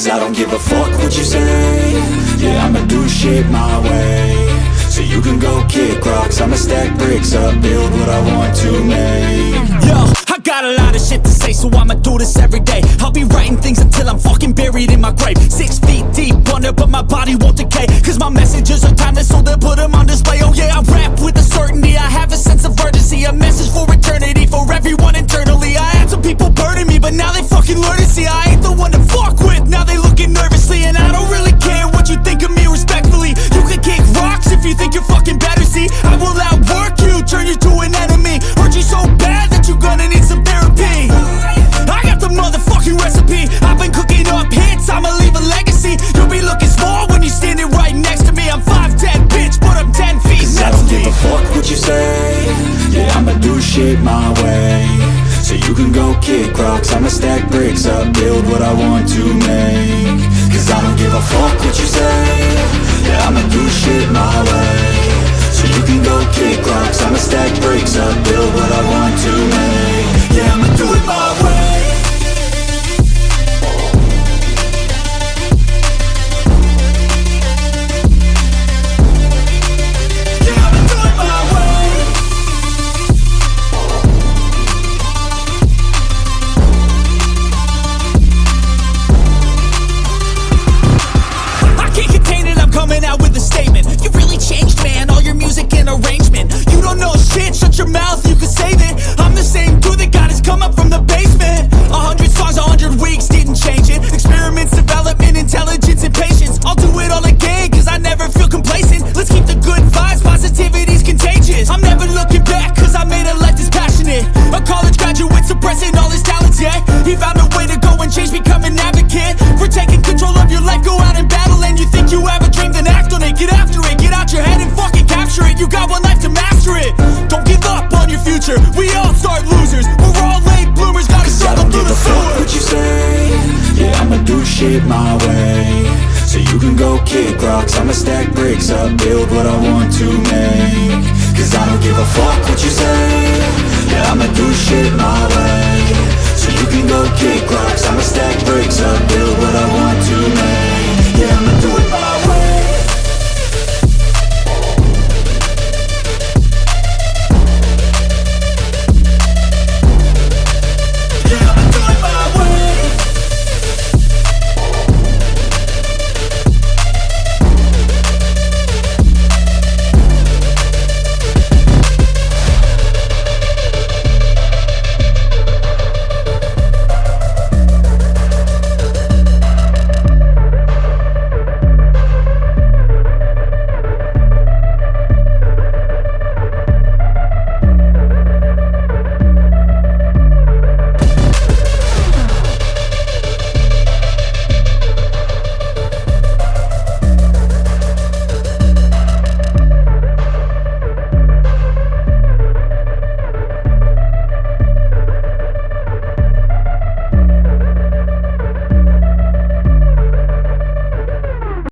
Cause I don't give a fuck what you say. Yeah, I'ma do shit my way. So you can go kick rocks, I'ma stack bricks up, build what I want to make. Yo, I got a lot of shit to say, so I'ma do this every day. I'll be writing things until I'm fucking buried in my grave. 6 feet deep under, but my body won't decay. Cause my messages are timeless, so they'll put them on display. Oh yeah, I rap with a certainty, I have a sense of urgency. A message for eternity, for everyone internally. I had some people burning me, but now they fucking learn to see I ain't the one to fuck with, now they looking nervously. And I don't really care what you think of me, respectfully. You can kick rocks if you think you're fucking better, see. I will outwork you, turn you to an enemy. Hurt you so bad that you're gonna need some therapy. I got the motherfucking recipe. I've been cooking up hits, I'ma leave a legacy. You'll be looking small when you're standing right next to me. I'm 5'10", bitch, but I'm 10 feet Cause next I don't to give me. a fuck what you say. Yeah, I'ma do shit my way. So you can go kick rocks, I'ma stack bricks up, build what I want to make. Cause I don't give a fuck what you say. Yeah, I'ma do shit my way. So you can go kick rocks, I'ma stack bricks up, build what I want to make. Yeah, I'ma do it my way. Yeah, I'ma do it my way. I can't contain it, I'm coming out with a statement. You really changed, man, all your music and arrangement. You don't know shit, shut your mouth, you can save it. I'm the same dude that got his come up from the basement. 100 songs, 100 weeks, didn't change it. Experiments, development, intelligence, and patience. I'll do it all again, cause I never feel complacent. Let's keep the good vibes, positivity's contagious. I'm never looking back, cause I made a life that's passionate. A college graduate suppressing all his talents, yeah. He found a way to go and change, become an advocate. For taking control of your life, go out and battle. And you think you have a dream, then act on it. Get after it, get out your head and fucking capture it. You got one life to master it. Don't give up on your future, we all start losers. We're all late bloomers, gotta Cause I struggle don't through give the a fuck sewer. what you say. Yeah, I'ma do shit my way. So you can go kick rocks, I'ma stack bricks up, build what I want to make. Cause I don't give a fuck what you say. Yeah, I'ma do shit my